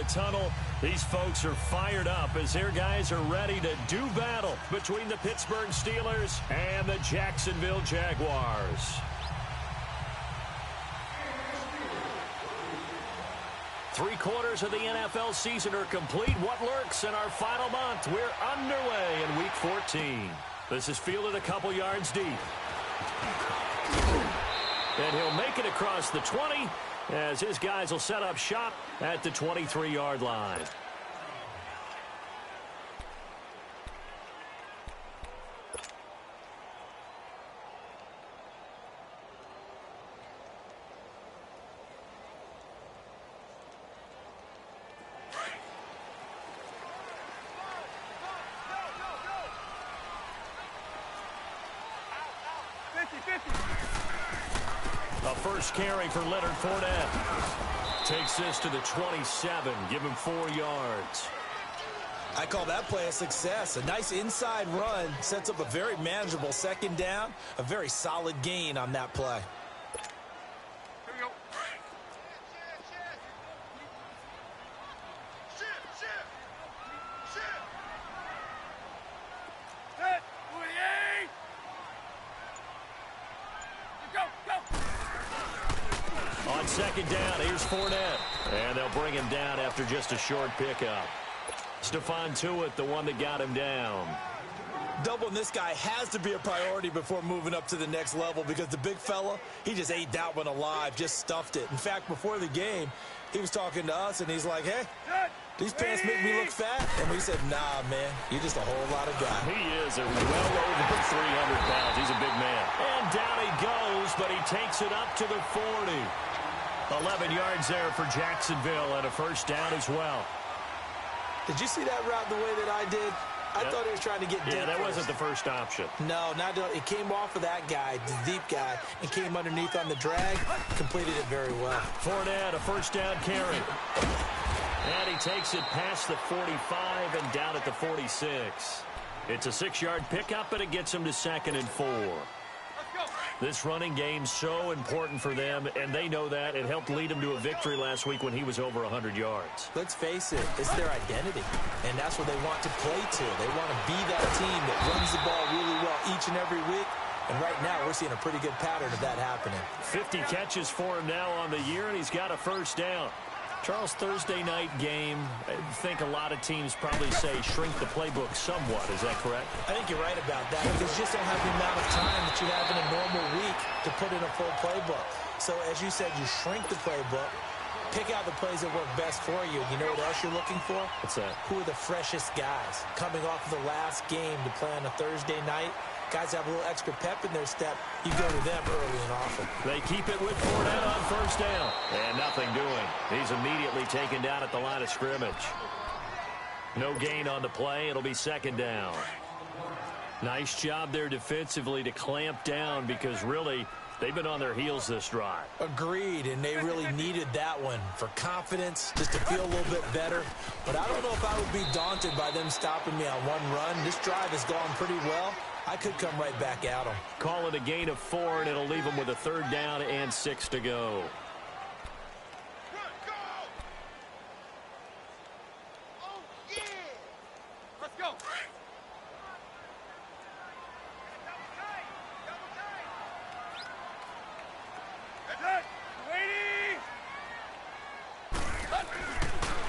tunnel. These folks are fired up as their guys are ready to do battle between the Pittsburgh Steelers and the Jacksonville Jaguars. Three-quarters of the NFL season are complete. What lurks in our final month? We're underway in Week 14. This is fielded a couple yards deep. And he'll make it across the 20 as his guys will set up shop at the 23-yard line. A first carry for Leonard Fournette. Takes this to the 27. Give him 4 yards. I call that play a success. A nice inside run. Sets up a very manageable second down. A very solid gain on that play. Here we go. On second down, here's Fournette. And they'll bring him down after just a short pickup. Stephon Tuitt, the one that got him down. Doubling this guy has to be a priority before moving up to the next level because the big fella, he just ate that one alive, just stuffed it. In fact, before the game, he was talking to us, and he's like, hey, these pants make me look fat? And we said, nah, man, you're just a whole lot of guy. He is well over 300 pounds. He's a big man. And down he goes, but he takes it up to the 40. 11 yards there for Jacksonville and a first down as well. Did you see that route the way that I did? I thought he was trying to get deep. Yeah, that wasn't the first option. No, it came off of that guy, the deep guy, and came underneath on the drag. Completed it very well. Fournette, a first down carry. And he takes it past the 45 and down at the 46. It's a 6-yard pickup, but it gets him to 2nd and 4. This running game's so important for them, and they know that. It helped lead them to a victory last week when he was over 100 yards. Let's face it, it's their identity, and that's what they want to play to. They want to be that team that runs the ball really well each and every week, and right now we're seeing a pretty good pattern of that happening. 50 catches for him now on the year, and he's got a first down. Charles, Thursday night game, I think a lot of teams probably say shrink the playbook somewhat. Is that correct? I think you're right about that because you just don't have the amount of time that you have in a normal week to put in a full playbook. So as you said, you shrink the playbook, pick out the plays that work best for you. You know what else you're looking for? What's that? Who are the freshest guys coming off of the last game to play on a Thursday night? Guys have a little extra pep in their step. You go to them early and often. They keep it with Fournette on first down. And nothing doing. He's immediately taken down at the line of scrimmage. No gain on the play. It'll be 2nd down. Nice job there defensively to clamp down because really they've been on their heels this drive. Agreed, and they really needed that one for confidence, just to feel a little bit better. But I don't know if I would be daunted by them stopping me on one run. This drive has gone pretty well. I could come right back at them. Call it a gain of 4, and it'll leave them with a 3rd down and 6 to go. Oh, yeah. Let's go.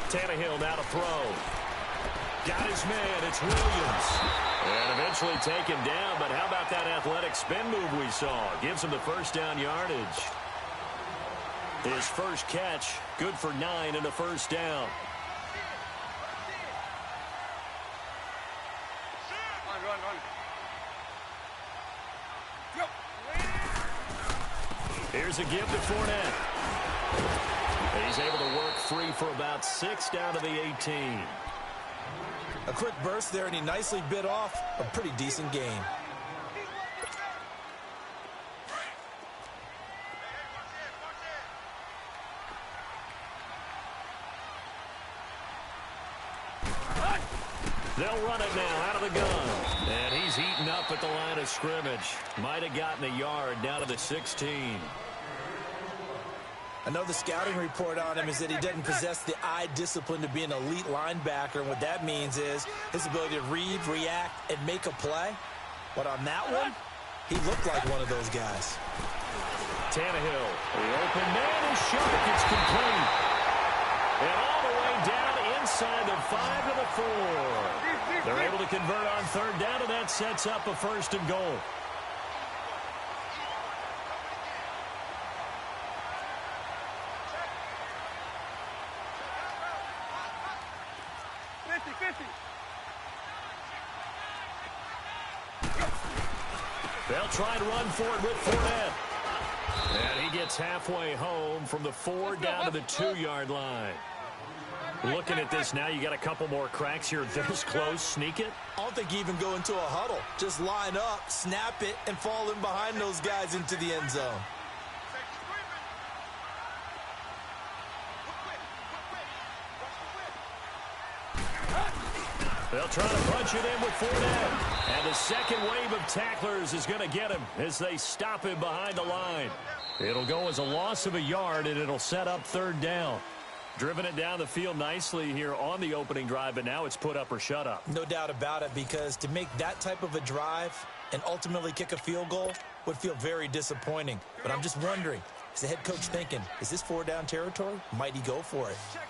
Tannehill now to throw. Got his man. It's Williams. And eventually taken down, but how about that athletic spin move we saw? Gives him the first down yardage. His first catch, good for 9 and a first down. Here's a give to Fournette. He's able to work free for about 6 down to the 18. A quick burst there, and he nicely bit off a pretty decent gain. They'll run it now out of the gun. And he's eaten up at the line of scrimmage. Might have gotten a yard down to the 16. I know the scouting report on him is that he doesn't possess the eye discipline to be an elite linebacker. And what that means is his ability to read, react, and make a play. But on that one, he looked like one of those guys. Tannehill, the open man is shot. It's complete. And all the way down inside the 5 to the 4. They're able to convert on third down, and that sets up a 1st and goal. They'll try to run for it with Fournette. And he gets halfway home from the 4 down to the 2-yard line. Looking at this now, you got a couple more cracks here this close. Sneak it. I don't think you even go into a huddle. Just line up, snap it, and fall in behind those guys into the end zone. They'll try to punch it in with Fournette. And the second wave of tacklers is going to get him as they stop him behind the line. It'll go as a loss of a yard, and it'll set up 3rd down. Driven it down the field nicely here on the opening drive, but now it's put up or shut up. No doubt about it, because to make that type of a drive and ultimately kick a field goal would feel very disappointing. But I'm just wondering, is the head coach thinking, is this 4-down territory? Might he go for it? Check.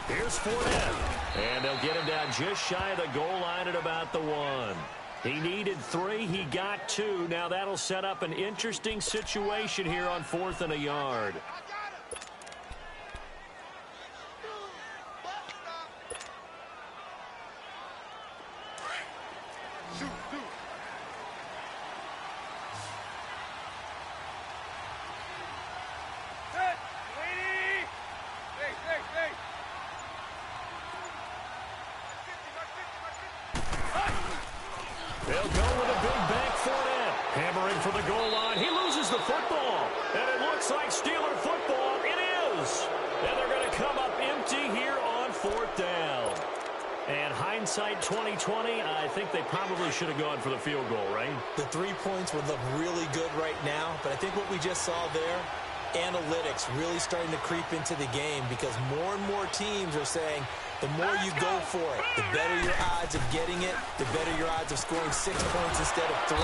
Here's Fournette. And they'll get him down just shy of the goal line at about the 1. He needed 3. He got 2. Now that'll set up an interesting situation here on 4th and a yard. They'll go with a big bank Fournette. Hammering for the goal line. He loses the football. And it looks like Steeler football. It is. And they're going to come up empty here on 4th down. And hindsight 2020, I think they probably should have gone for the field goal, right? The 3 points would look really good right now. But I think what we just saw there, analytics really starting to creep into the game, because more and more teams are saying the more you go for it, the better your odds of getting it, the better your odds of scoring 6 points instead of 3.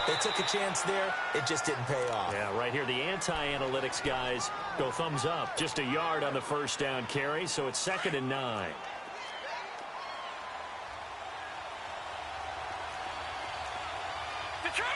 They took a chance there. It just didn't pay off. Yeah, right here, the anti-analytics guys go thumbs up. Just a yard on the 1st down carry, so it's 2nd and 9. Detroit!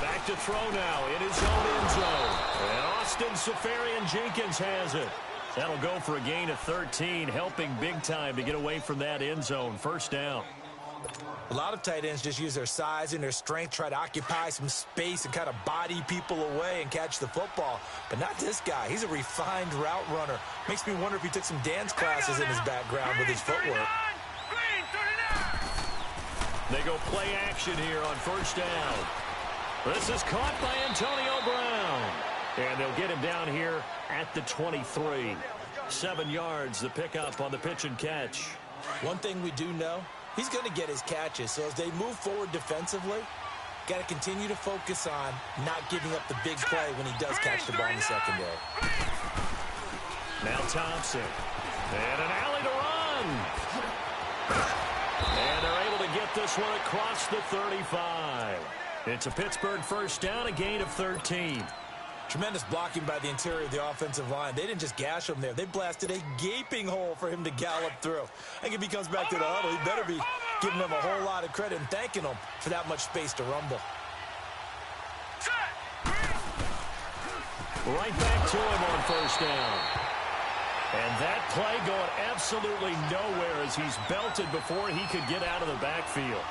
Back to throw now in his own end zone. And Austin Seferian-Jenkins has it. That'll go for a gain of 13, helping big time to get away from that end zone. 1st down. A lot of tight ends just use their size and their strength, try to occupy some space and kind of body people away and catch the football. But not this guy. He's a refined route runner. Makes me wonder if he took some dance classes in his background with his footwork. They go play action here on 1st down. This is caught by Antonio Brown. And they'll get him down here at the 23. 7 yards, the pickup on the pitch and catch. One thing we do know, he's going to get his catches. So as they move forward defensively, got to continue to focus on not giving up the big play when he does catch the ball in the secondary. Now Thompson. And an alley to run. And they're able to get this one across the 35. It's a Pittsburgh 1st down, a gain of 13. Tremendous blocking by the interior of the offensive line. They didn't just gash him there. They blasted a gaping hole for him to gallop through. I think if he comes back to the huddle, he better be giving them a whole lot of credit and thanking them for that much space to rumble. Right back to him on 1st down. And that play going absolutely nowhere as he's belted before he could get out of the backfield.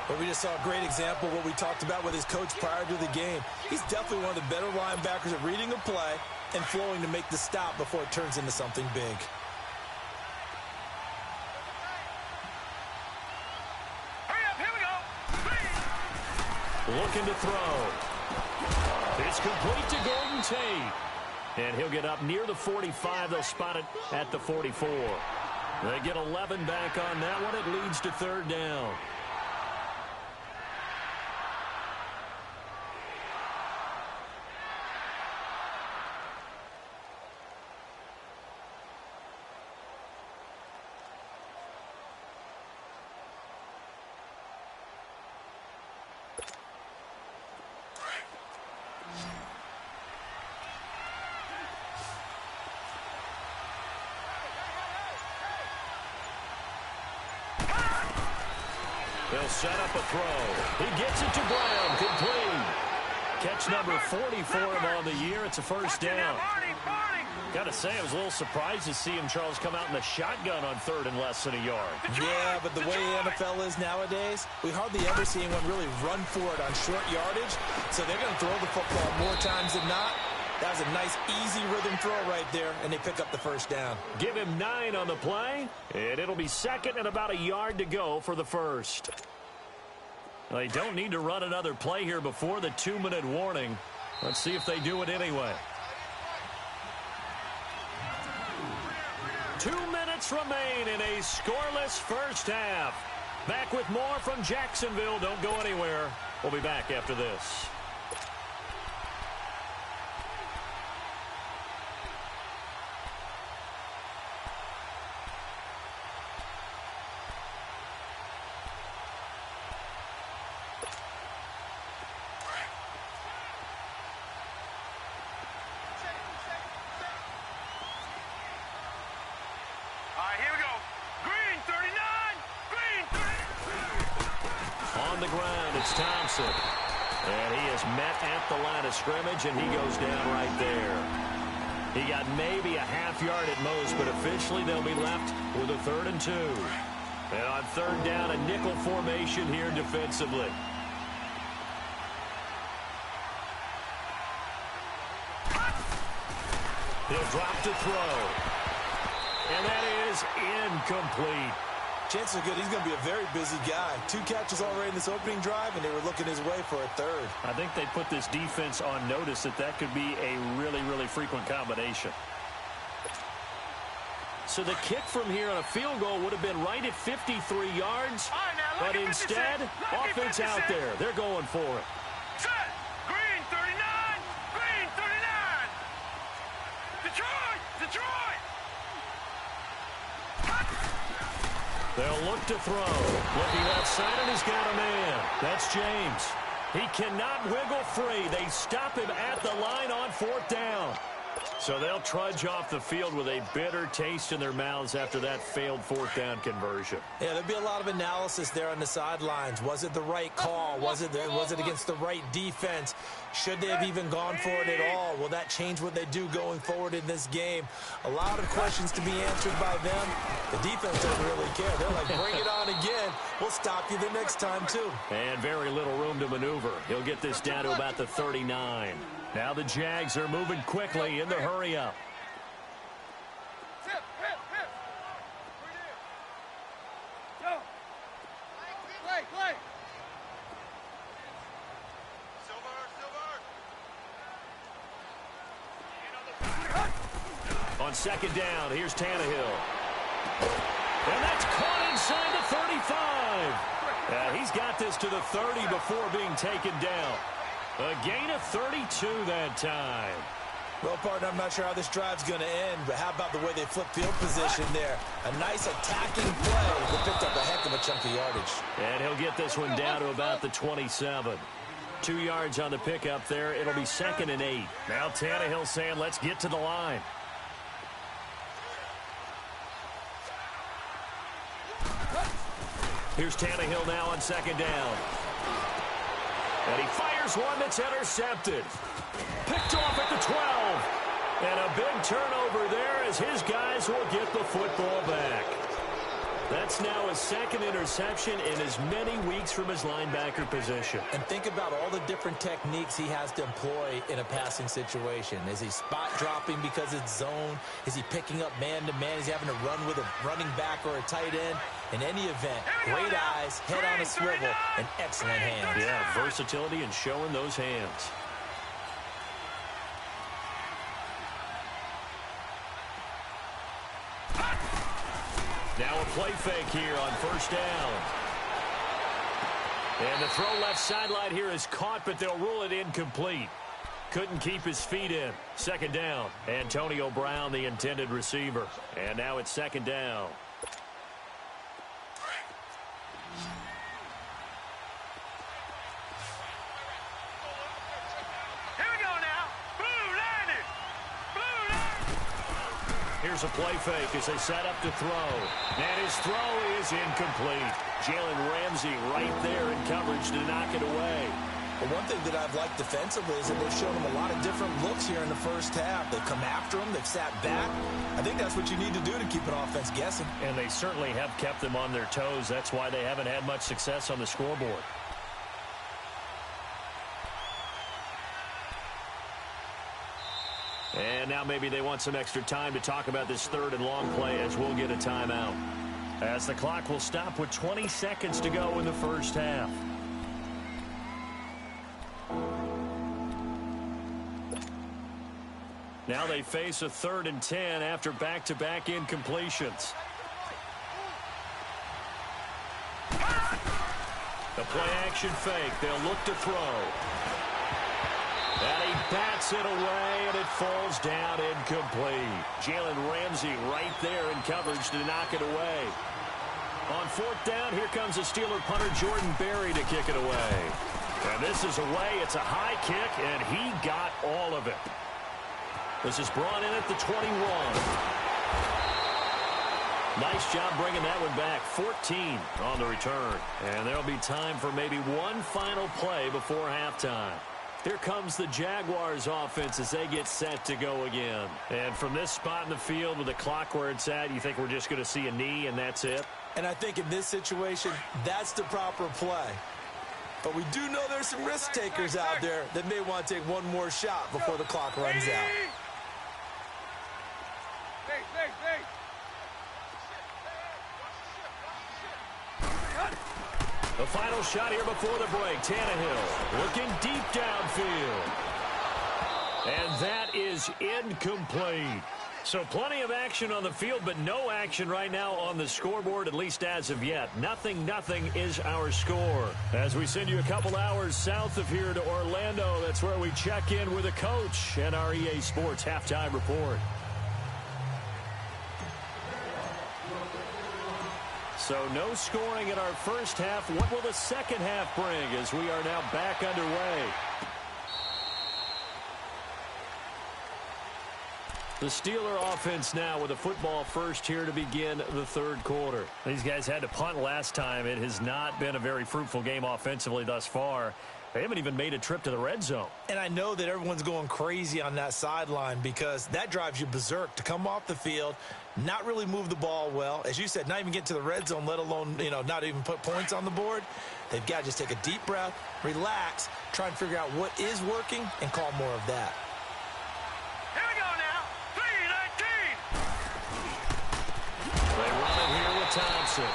But we just saw a great example of what we talked about with his coach prior to the game. He's definitely one of the better linebackers at reading a play and flowing to make the stop before it turns into something big. Hurry up, here we go. Looking to throw. It's complete to Golden Tate. And he'll get up near the 45. They'll spot it at the 44. They get 11 back on that one. It leads to third down. They'll set up a throw. He gets it to Brown. Complete. Catch number 40 for him on the year. It's a first down. Got to say, I was a little surprised to see him, Charles, come out in the shotgun on third and less than a yard. Yeah, but the way the NFL is nowadays, we hardly ever see anyone really run for it on short yardage. So they're going to throw the football more times than not. That was a nice, easy rhythm throw right there, and they pick up the first down. Give him 9 on the play, and it'll be second and about a yard to go for the first. They don't need to run another play here before the 2-minute warning. Let's see if they do it anyway. 2 minutes remain in a scoreless first half. Back with more from Jacksonville. Don't go anywhere. We'll be back after this. Here we go. Green 39. Green 39. On the ground, it's Thompson. And he is met at the line of scrimmage, and he goes down right there. He got maybe a half yard at most, but officially they'll be left with a 3rd and 2. And on third down, a nickel formation here defensively. He'll drop to throw. And that is incomplete. Chances are good he's going to be a very busy guy. 2 catches already in this opening drive, and they were looking his way for a 3rd. I think they put this defense on notice that could be a really, really frequent combination. So the kick from here on a field goal would have been right at 53 yards. But instead, offense out there. They're going for it. Set. Green 39. Green 39. Detroit. Detroit. They'll look to throw. Looking left side, and he's got a man. That's James. He cannot wiggle free. They stop him at the line on 4th down. So they'll trudge off the field with a bitter taste in their mouths after that failed 4th down conversion. Yeah, there'll be a lot of analysis there on the sidelines. Was it the right call? Was it against the right defense? Should they have even gone for it at all? Will that change what they do going forward in this game? A lot of questions to be answered by them. The defense doesn't really care. They're like, bring it on again. We'll stop you the next time, too. And very little room to maneuver. He'll get this down to about the 39. Now the Jags are moving quickly in the hurry-up. On second down, here's Tannehill. And that's caught inside the 35. He's got this to the 30 before being taken down. A gain of 32 that time. Well, partner, I'm not sure how this drive's going to end, but how about the way they flip field position there? A nice attacking play that picked up a heck of a chunk of yardage. And he'll get this one down to about the 27. 2 yards on the pickup there. It'll be 2nd and 8. Now Tannehill saying, let's get to the line. Here's Tannehill now on second down. And he fires one that's intercepted. Picked off at the 12. And a big turnover there as his guys will get the football back. That's now his 2nd interception in as many weeks from his linebacker position. And think about all the different techniques he has to employ in a passing situation. Is he spot dropping because it's zone? Is he picking up man-to-man? Is he having to run with a running back or a tight end? In any event, great eyes, head on a swivel, and excellent hands. Yeah, versatility and showing those hands. Now a play fake here on first down. And the throw left sideline here is caught, but they'll rule it incomplete. Couldn't keep his feet in. Second down. Antonio Brown, the intended receiver. And now it's second down. Here's a play fake as they set up to throw. And his throw is incomplete. Jalen Ramsey right there in coverage to knock it away. Well, one thing that I've liked defensively is that they've shown him a lot of different looks here in the first half. They've come after him. They've sat back. I think that's what you need to do to keep an offense guessing. And they certainly have kept them on their toes. That's why they haven't had much success on the scoreboard. And now maybe they want some extra time to talk about this third and long play as we'll get a timeout. As the clock will stop with 20 seconds to go in the first half. Now they face a 3rd and 10 after back-to-back incompletions. The play-action fake. They'll look to throw. And he bats it away, and it falls down incomplete. Jalen Ramsey right there in coverage to knock it away. On 4th down, here comes the Steeler punter Jordan Berry to kick it away. And this is away. It's a high kick, and he got all of it. This is brought in at the 21. Nice job bringing that one back. 14 on the return. And there'll be time for maybe one final play before halftime. Here comes the Jaguars offense as they get set to go again. And from this spot in the field with the clock where it's at, you think we're just going to see a knee and that's it? And I think in this situation, that's the proper play. But we do know there's some risk takers out there that may want to take one more shot before the clock runs out. The final shot here before the break. Tannehill looking deep downfield. And that is incomplete. So plenty of action on the field, but no action right now on the scoreboard, at least as of yet. 0-0 is our score. As we send you a couple hours south of here to Orlando, that's where we check in with a coach and our EA Sports halftime report. So no scoring in our first half. What will the second half bring as we are now back underway? The Steeler offense now with a football first here to begin the third quarter. These guys had to punt last time. It has not been a very fruitful game offensively thus far. They haven't even made a trip to the red zone. And I know that everyone's going crazy on that sideline because that drives you berserk to come off the field, not really move the ball well. As you said, not even get to the red zone, let alone, not even put points on the board. They've got to just take a deep breath, relax, try and figure out what is working, and call more of that. Here we go now. 3-19. They run it here with Thompson.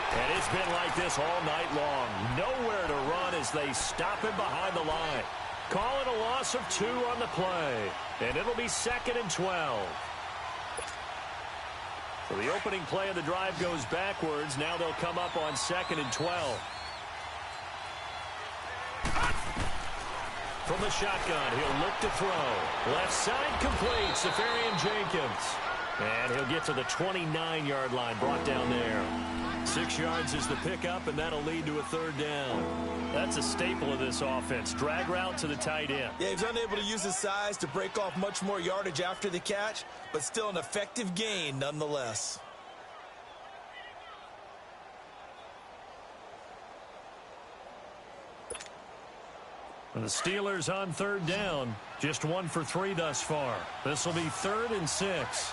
And it's been like this all night long. Nowhere to run as they stop him behind the line. Call it a loss of 2 on the play. And it'll be 2nd and 12. So the opening play of the drive goes backwards. Now they'll come up on 2nd and 12. From the shotgun, he'll look to throw. Left side complete, Safarian Jenkins. And he'll get to the 29-yard line, brought down there. 6 yards is the pickup, and that'll lead to a 3rd down. That's a staple of this offense. Drag route to the tight end. Yeah, he's unable to use his size to break off much more yardage after the catch, but still an effective gain nonetheless. And the Steelers on 3rd down. Just 1 for 3 thus far. This will be 3rd and 6.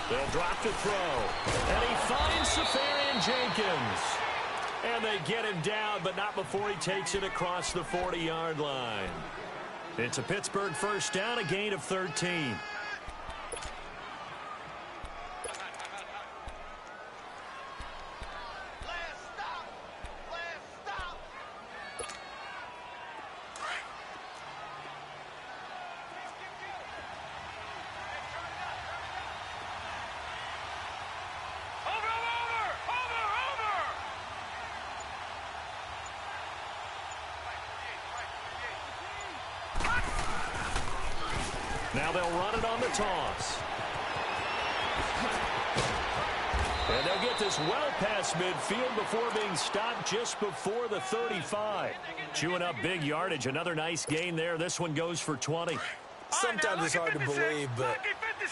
They'll drop to throw. And he finds Safarian Jenkins. And they get him down, but not before he takes it across the 40-yard line. It's a Pittsburgh first down, a gain of 13. Now they'll run it on the toss. And they'll get this well past midfield before being stopped just before the 35. Chewing up big yardage. Another nice gain there. This one goes for 20. Sometimes it's hard to believe, but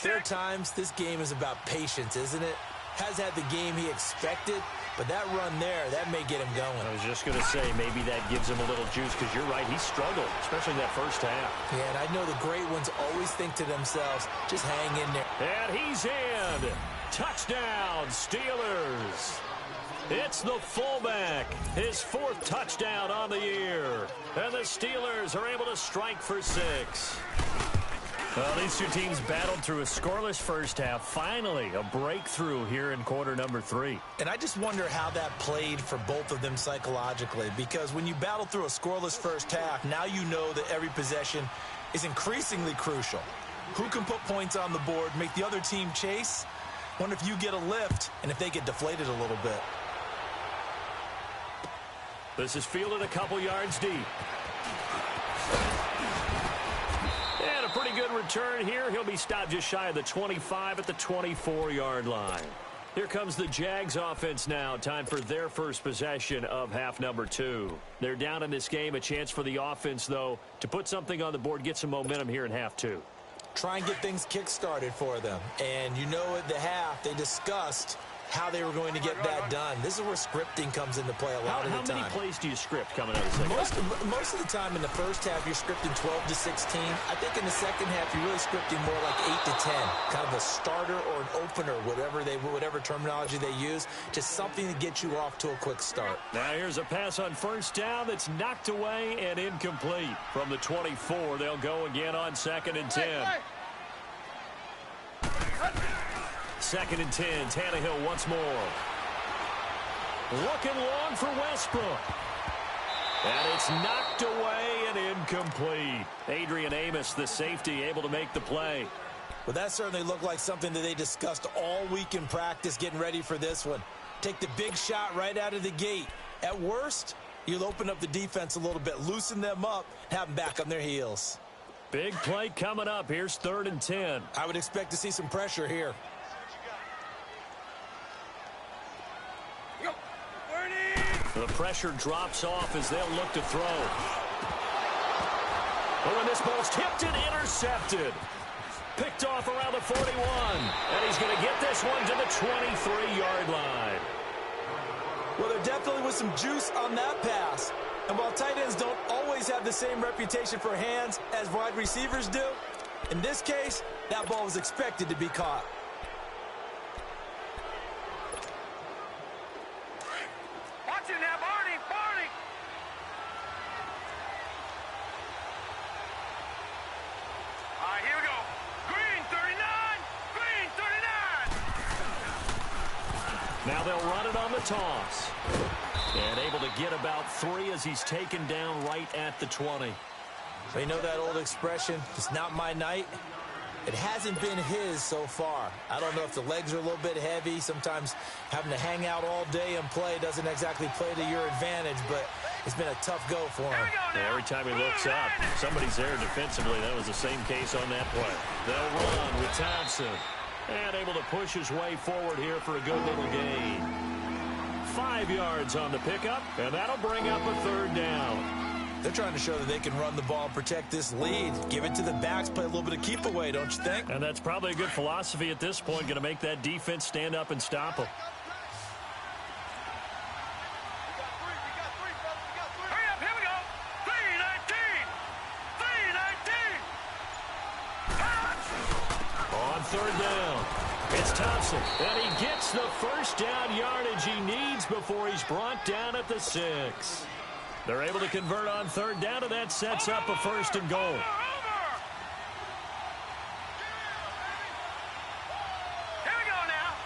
there are times this game is about patience, isn't it? Has had the game he expected, but that run there, that may get him going. I was just going to say, maybe that gives him a little juice, because you're right, he struggled, especially in that first half. Yeah, and I know the great ones always think to themselves, just hang in there. And he's in. Touchdown, Steelers. It's the fullback, his 4th touchdown on the year. And the Steelers are able to strike for 6. Well, these two teams battled through a scoreless first half. Finally, a breakthrough here in quarter number 3. And I just wonder how that played for both of them psychologically, because when you battle through a scoreless first half, now you know that every possession is increasingly crucial. Who can put points on the board, make the other team chase? Wonder if you get a lift and if they get deflated a little bit. This is fielded a couple yards deep. And a pretty good return here. He'll be stopped just shy of the 25 at the 24-yard line. Here comes the Jags offense now. Time for their first possession of half number 2. They're down in this game. A chance for the offense, though, to put something on the board, get some momentum here in half 2. Try and get things kick-started for them. And you know at the half, they discussed how they were going to get that done. This is where scripting comes into play a lot of the time. How many plays do you script coming out of the second half? Most of the time in the first half, you're scripting 12 to 16. I think in the second half, you're really scripting more like 8 to 10. Kind of a starter or an opener, whatever terminology they use. Just something to get you off to a quick start. Now here's a pass on first down that's knocked away and incomplete. From the 24, they'll go again on 2nd and 10. 2nd and 10, Tannehill once more. Looking long for Westbrook. And it's knocked away and incomplete. Adrian Amos, the safety, able to make the play. Well, that certainly looked like something that they discussed all week in practice getting ready for this one. Take the big shot right out of the gate. At worst, you'll open up the defense a little bit, loosen them up, have them back on their heels. Big play coming up. Here's 3rd and 10. I would expect to see some pressure here. The pressure drops off as they'll look to throw. Oh, and this ball's tipped and intercepted. Picked off around the 41. And he's going to get this one to the 23-yard line. Well, there definitely was some juice on that pass. And while tight ends don't always have the same reputation for hands as wide receivers do, in this case, that ball was expected to be caught. Watch it now, Barney, Barney. All right, here we go. Green 39, Green 39. Now they'll run it on the toss. And able to get about 3 as he's taken down right at the 20. So you know that old expression, it's not my night? It hasn't been his so far. I don't know if the legs are a little bit heavy. Sometimes having to hang out all day and play doesn't exactly play to your advantage, but it's been a tough go for him. Yeah, every time he looks up, somebody's there defensively. That was the same case on that play. They'll run with Thompson. And able to push his way forward here for a good little gain. 5 yards on the pickup, and that'll bring up a 3rd down. They're trying to show that they can run the ball and protect this lead. Give it to the backs, play a little bit of keep away, don't you think? And that's probably a good philosophy at this point, going to make that defense stand up and stop them. Hurry up, here we go. 319. 319. On 3rd down, it's Thompson. And he gets the first down yardage he needs before he's brought down at the 6. They're able to convert on 3rd down, and that sets up a 1st and goal. Here we go now.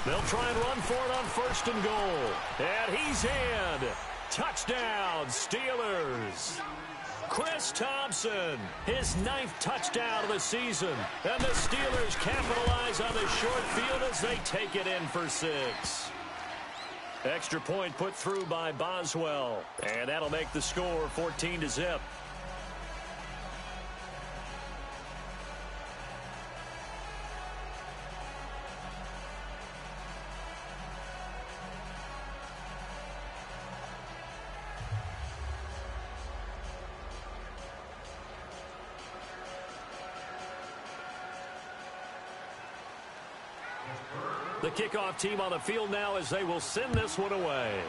They'll try and run for it on 1st and goal. And he's in. Touchdown, Steelers. Chris Thompson, his 9th touchdown of the season. And the Steelers capitalize on the short field as they take it in for 6. Extra point put through by Boswell. And that'll make the score 14-0. The kickoff team on the field now as they will send this one away.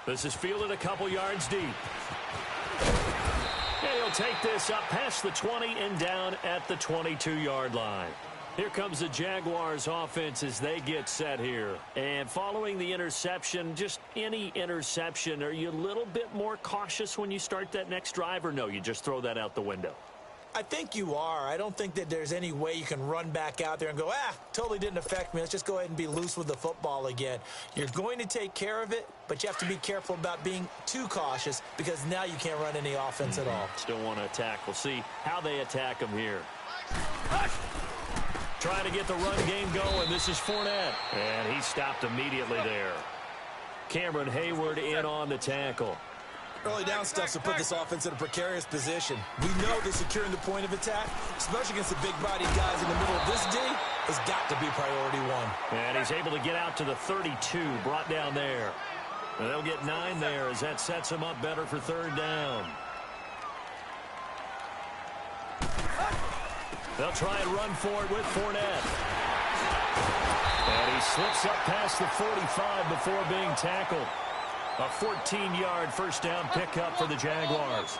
This is fielded a couple yards deep. And he'll take this up past the 20 and down at the 22-yard line. Here comes the Jaguars offense as they get set here. And following the interception, just any interception, are you a little bit more cautious when you start that next drive, or no, you just throw that out the window? I think you are. I don't think that there's any way you can run back out there and go, totally didn't affect me. Let's just go ahead and be loose with the football again. You're going to take care of it, but you have to be careful about being too cautious because now you can't run any offense at all. Still want to attack. We'll see how they attack them here. Trying to get the run game going. This is Fournette. And he stopped immediately there. Cameron Hayward in on the tackle. Early down stuff to put this offense in a precarious position. We know that securing the point of attack, especially against the big-bodied guys in the middle of this D, has got to be priority one. And he's able to get out to the 32, brought down there. And they'll get 9 there as that sets him up better for third down. They'll try and run for it with Fournette. And he slips up past the 45 before being tackled. A 14-yard first down pickup for the Jaguars.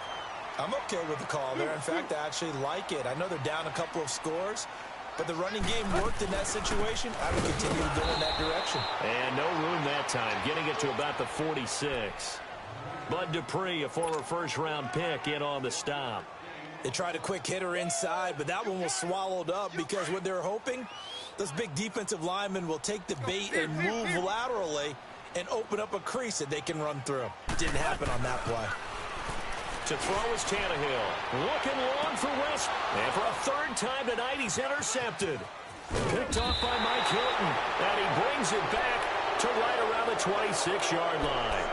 I'm okay with the call there. In fact, I actually like it. I know they're down a couple of scores, but the running game worked in that situation. I would continue to go in that direction. And no room that time, getting it to about the 46. Bud Dupree, a former first-round pick, in on the stop. They tried a quick hitter inside, but that one was swallowed up because what they're hoping, those big defensive linemen will take the bait and move laterally and open up a crease that they can run through. Didn't happen on that play. To throw is Tannehill. Looking long for West. And for a third time tonight, he's intercepted. Picked off by Mike Hilton. And he brings it back to right around the 26-yard line.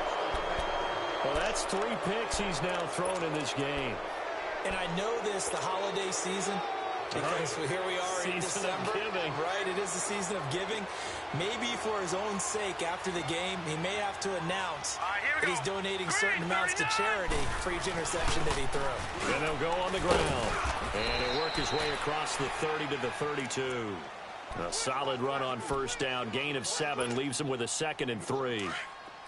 Well, that's 3 picks he's now thrown in this game. And I know this, the holiday season, because here we are in December. Right, it is the season of giving. Maybe for his own sake, after the game, he may have to announce that he's donating certain amounts to charity for each interception that he threw. And they'll go on the ground. And he'll work his way across the 30 to the 32. A solid run on first down. Gain of 7 leaves him with a 2nd and 3.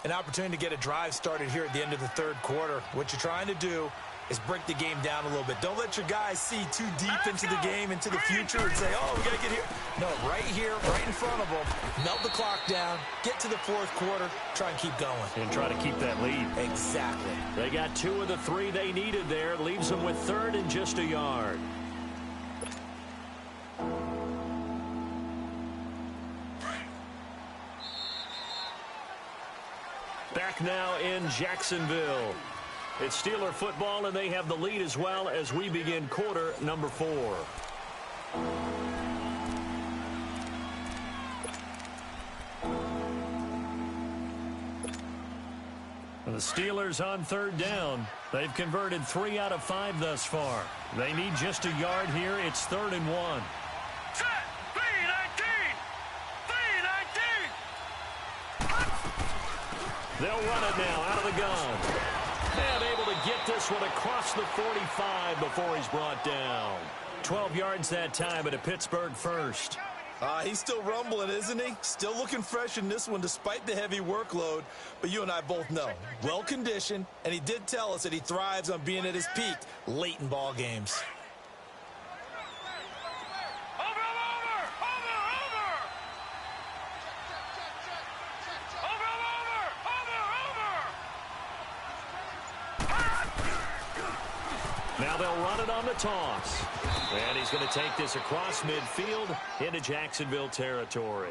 An opportunity to get a drive started here at the end of the third quarter. What you're trying to do is break the game down a little bit. Don't let your guys see too deep into the game, into the future, and say, oh, we got to get here. No, right here, right in front of them. Melt the clock down, get to the fourth quarter, try and keep going. And try to keep that lead. Exactly. They got 2 of the 3 they needed there. Leaves them with 3rd and just a yard. Back now in Jacksonville. It's Steeler football, and they have the lead as well as we begin quarter number 4. The Steelers on third down. They've converted 3 out of 5 thus far. They need just a yard here. It's 3rd and 1. Set. 3-19. They'll run it now out of the gun. And able to get this one across the 45 before he's brought down. 12 yards that time, and a Pittsburgh first. He's still rumbling, isn't he? Still looking fresh in this one despite the heavy workload. But you and I both know, well-conditioned, and he did tell us that he thrives on being at his peak late in ball games. Now they'll run it on the toss. And he's going to take this across midfield into Jacksonville territory.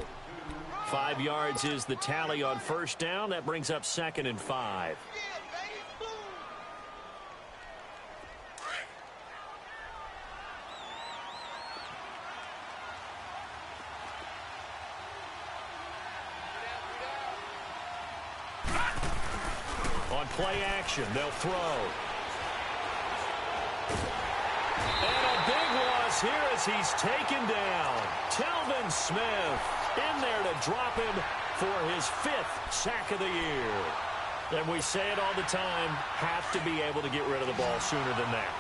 5 yards is the tally on first down. That brings up 2nd and 5. On play action, they'll throw. And a big loss here as he's taken down. Telvin Smith in there to drop him for his 5th sack of the year. And we say it all the time, have to be able to get rid of the ball sooner than that.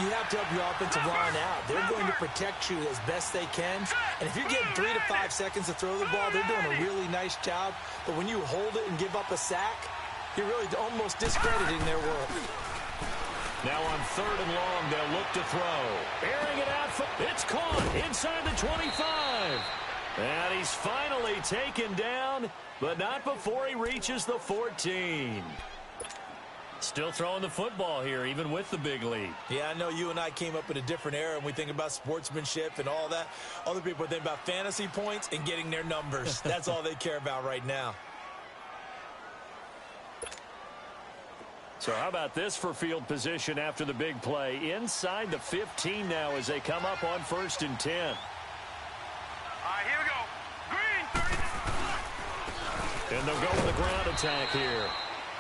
You have to help your offensive line out. They're going to protect you as best they can. And if you're getting 3 to 5 seconds to throw the ball, they're doing a really nice job. But when you hold it and give up a sack, you're really almost discrediting their work. Now on 3rd and long, they'll look to throw. Airing it out. It's caught inside the 25. And he's finally taken down, but not before he reaches the 14. Still throwing the football here, even with the big lead. Yeah, I know you and I came up in a different era, and we think about sportsmanship and all that. Other people think about fantasy points and getting their numbers. That's all they care about right now. So how about this for field position after the big play? Inside the 15 now as they come up on 1st and 10. All right, here we go. Green, 30. And they'll go with a ground attack here.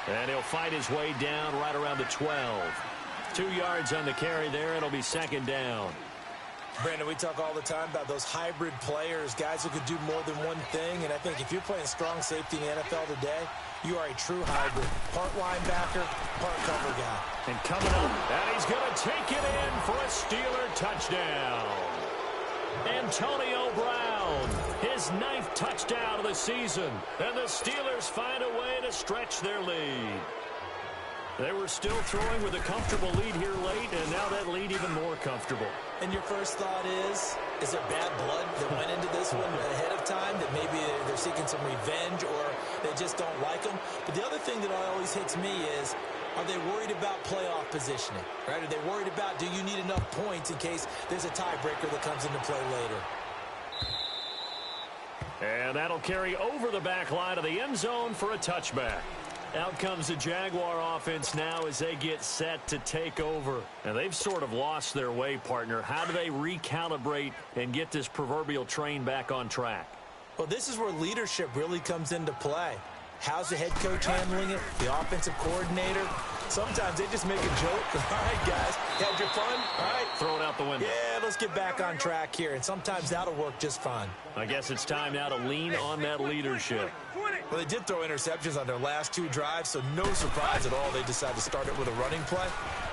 And he'll fight his way down right around the 12. 2 yards on the carry there. It'll be 2nd down. Brandon, we talk all the time about those hybrid players, guys who could do more than one thing. And I think if you're playing strong safety in the NFL today, you are a true hybrid. Part linebacker, part cover guy. And coming up, and he's going to take it in for a Steeler touchdown. Antonio Brown, his 9th touchdown of the season. And the Steelers find a way to stretch their lead. They were still throwing with a comfortable lead here late, and now that lead even more comfortable. And your first thought is there bad blood that went into this one ahead of time, that maybe they're seeking some revenge or they just don't like them? But the other thing that always hits me is, are they worried about playoff positioning? Right? Are they worried about, do you need enough points in case there's a tiebreaker that comes into play later? And that'll carry over the back line of the end zone for a touchback. Out comes the Jaguar offense now as they get set to take over. And they've sort of lost their way, partner. How do they recalibrate and get this proverbial train back on track? Well, this is where leadership really comes into play. How's the head coach handling it? The offensive coordinator? Sometimes they just make a joke. All right, guys, had your fun? All right. Throw it out the window. Yeah, let's get back on track here. And sometimes that'll work just fine. I guess it's time now to lean on that leadership. Well, they did throw interceptions on their last 2 drives, so no surprise at all they decided to start it with a running play.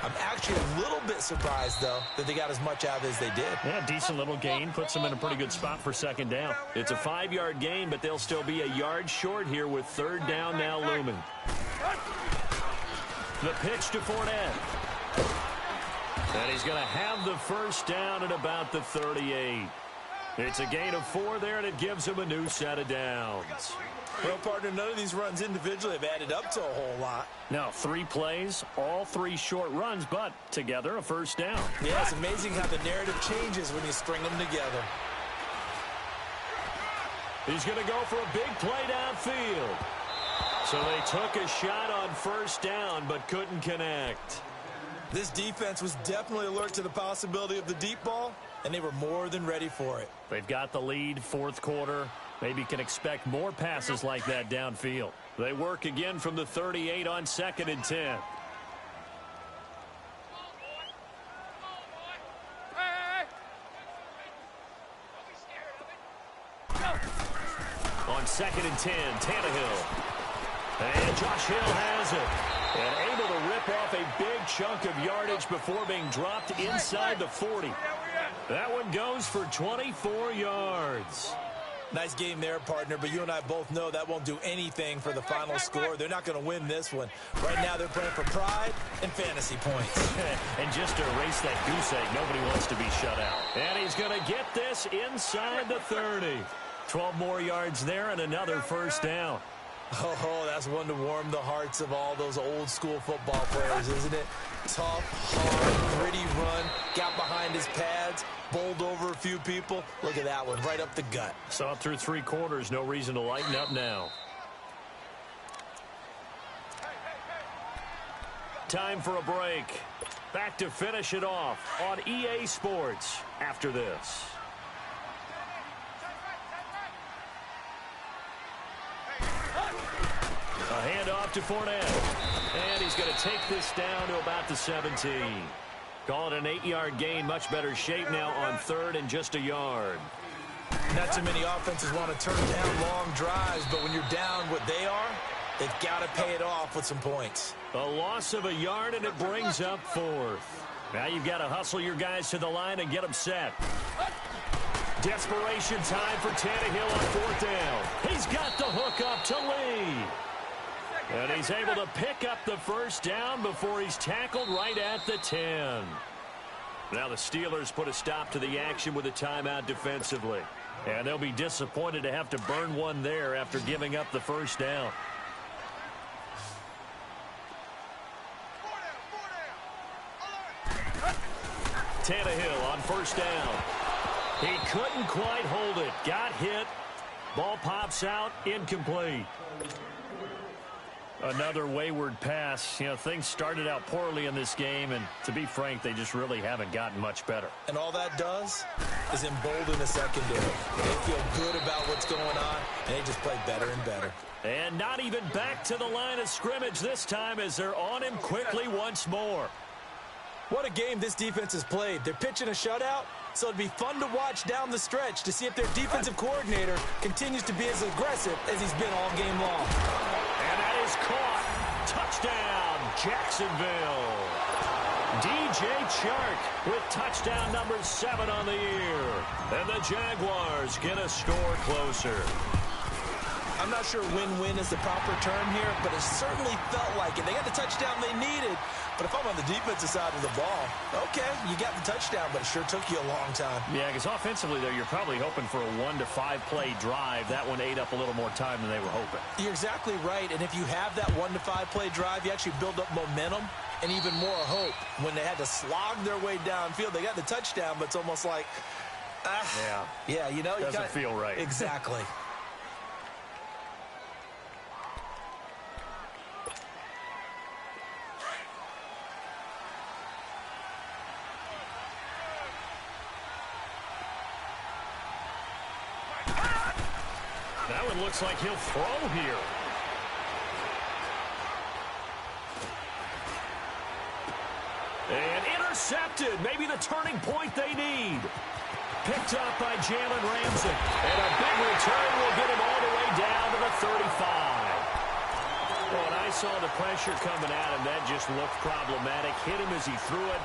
I'm actually a little bit surprised, though, that they got as much out of it as they did. Yeah, decent little gain. Puts them in a pretty good spot for 2nd down. It's a 5-yard gain, but they'll still be a yard short here with 3rd down now looming. The pitch to Fournette. And he's going to have the 1st down at about the 38. It's a gain of 4 there, and it gives him a new set of downs. Well, partner, none of these runs individually have added up to a whole lot. Now, 3 plays, all 3 short runs, but together a 1st down. Yeah, it's amazing how the narrative changes when you string them together. He's going to go for a big play downfield. So they took a shot on 1st down, but couldn't connect. This defense was definitely alert to the possibility of the deep ball, and they were more than ready for it. They've got the lead, 4th quarter. Maybe can expect more passes like that downfield. They work again from the 38 on 2nd and 10. On 2nd and 10, Tannehill. And Josh Hill has it. And able to rip off a big chunk of yardage before being dropped inside the 40. That one goes for 24 yards. Nice game there, partner, but you and I both know that won't do anything for the final score. They're not going to win this one. Right now they're playing for pride and fantasy points. And just to erase that goose egg, nobody wants to be shut out. And he's going to get this inside the 30. 12 more yards there and another 1st down. Oh, that's one to warm the hearts of all those old school football players, isn't it? Tough, hard, gritty run, got behind his pads, bowled over a few people. Look at that one, right up the gut. Saw it through 3 quarters, no reason to lighten up now. Time for a break. Back to finish it off on EA Sports after this. A handoff to Fournette. And he's going to take this down to about the 17. Call it an 8-yard gain. Much better shape now on 3rd and just a yard. Not too many offenses want to turn down long drives, but when you're down what they are, They've got to pay it off with some points. A loss of a yard, and it brings up 4th. Now you've got to hustle your guys to the line and get them set. Desperation time for Tannehill on 4th down. He's got the hook up to Lee. And he's able to pick up the first down before he's tackled right at the 10. Now the Steelers put a stop to the action with a timeout defensively. And they'll be disappointed to have to burn one there after giving up the first down. Tannehill on 1st down. He couldn't quite hold it. Got hit. Ball pops out. Incomplete. Another wayward pass. You know, things started out poorly in this game, and to be frank, they just really haven't gotten much better. And all that does is embolden the secondary. They feel good about what's going on, and they just play better and better. And not even back to the line of scrimmage this time as they're on him quickly once more. What a game this defense has played. They're pitching a shutout, so it'd be fun to watch down the stretch to see if their defensive coordinator continues to be as aggressive as he's been all game long. And that is caught. Touchdown, Jacksonville. DJ Chark with touchdown number 7 on the year. And the Jaguars get a score closer. I'm not sure win-win is the proper term here, but it certainly felt like it. They got the touchdown they needed, but if I'm on the defensive side of the ball, okay, you got the touchdown, but it sure took you a long time. Yeah, because offensively, though, you're probably hoping for a 1 to 5 play drive. That one ate up a little more time than they were hoping. You're exactly right, and if you have that 1 to 5 play drive, you actually build up momentum and even more hope. When they had to slog their way downfield, they got the touchdown, but it's almost like, yeah, you know, doesn't feel right. Exactly. That one looks like he'll throw here. And intercepted. Maybe the turning point they need. Picked up by Jalen Ramsey. And a big return will get him all the way down to the 35. Well, when I saw the pressure coming at him, that just looked problematic. Hit him as he threw it,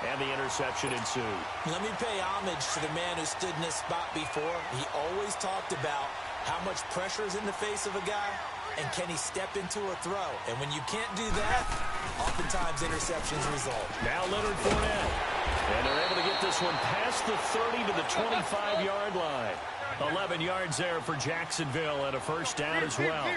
and the interception ensued. Let me pay homage to the man who stood in this spot before. He always talked about how much pressure is in the face of a guy, and can he step into a throw? And when you can't do that, oftentimes interceptions result. Now Leonard Fournette. And they're able to get this one past the 30 to the 25-yard line. 11 yards there for Jacksonville and a first down as well.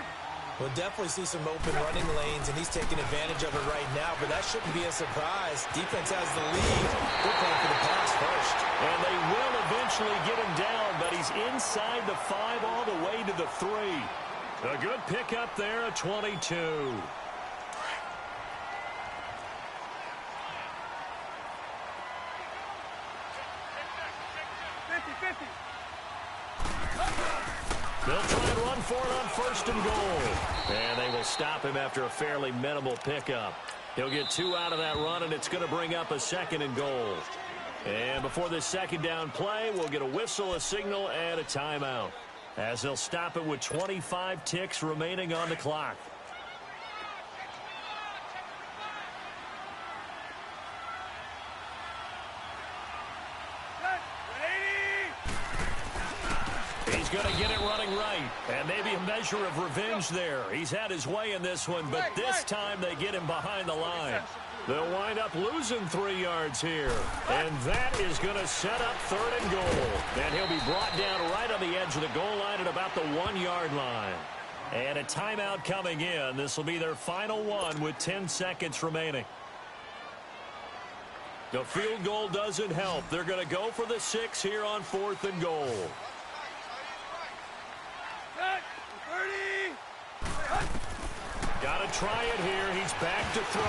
We'll definitely see some open running lanes, and he's taking advantage of it right now, but that shouldn't be a surprise. Defense has the lead. They're playing for the pass first. And they will eventually get him down, but he's inside the 5 all the way to the 3. A good pickup there at 22. They'll try and run for it on 1st and goal. And they will stop him after a fairly minimal pickup. He'll get 2 out of that run, and it's going to bring up a 2nd and goal. And before this 2nd down play, we'll get a whistle, a signal, and a timeout, as they'll stop it with 25 ticks remaining on the clock. He's going to get it running right, and maybe a measure of revenge there. He's had his way in this one, but this time they get him behind the line. They'll wind up losing 3 yards here, and that is going to set up 3rd and goal. And he'll be brought down right on the edge of the goal line at about the 1-yard line. And a timeout coming in. This will be their final one with 10 seconds remaining. The field goal doesn't help. They're going to go for the 6 here on 4th and goal. Got to try it here. He's back to throw.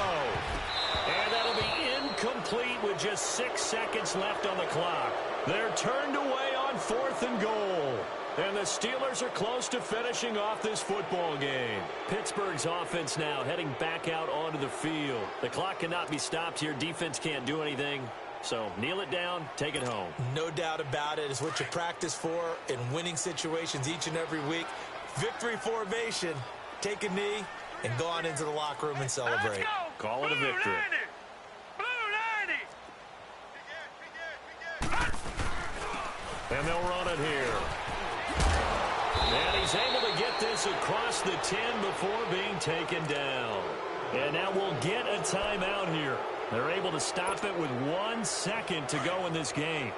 And that'll be incomplete with just 6 seconds left on the clock. They're turned away on 4th and goal. And the Steelers are close to finishing off this football game. Pittsburgh's offense now heading back out onto the field. The clock cannot be stopped here. Defense can't do anything. So kneel it down, take it home. No doubt about it. It's what you practice for in winning situations each and every week. Victory formation. take a knee, and go on into the locker room and celebrate. Call it a victory. And they'll run it here. And he's able to get this across the 10 before being taken down. And now we'll get a timeout here. They're able to stop it with 1 second to go in this game.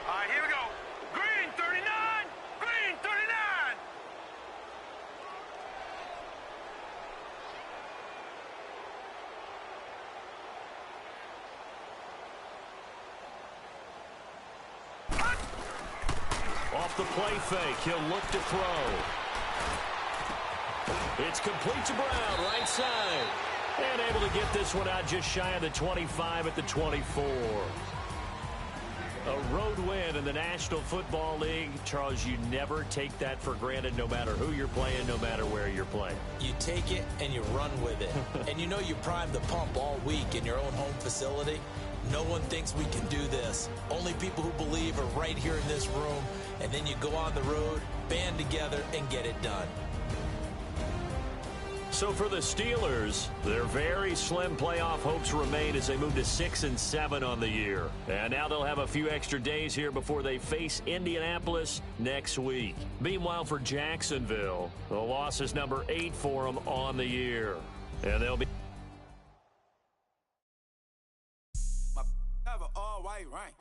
All right, here we go. Green 39. Green 39. Off the play fake, he'll look to throw. It's complete to Brown, right side. And able to get this one out just shy of the 25 at the 24. A road win in the National Football League. Charles, you never take that for granted no matter who you're playing, no matter where you're playing. You take it and you run with it. And you know you primed the pump all week in your own home facility. No one thinks we can do this. Only people who believe are right here in this room. And then you go on the road, band together, and get it done. So for the Steelers, their very slim playoff hopes remain as they move to 6-7 on the year. And now they'll have a few extra days here before they face Indianapolis next week. Meanwhile, for Jacksonville, the loss is number 8 for them on the year. And they'll be... Have an all-white rank.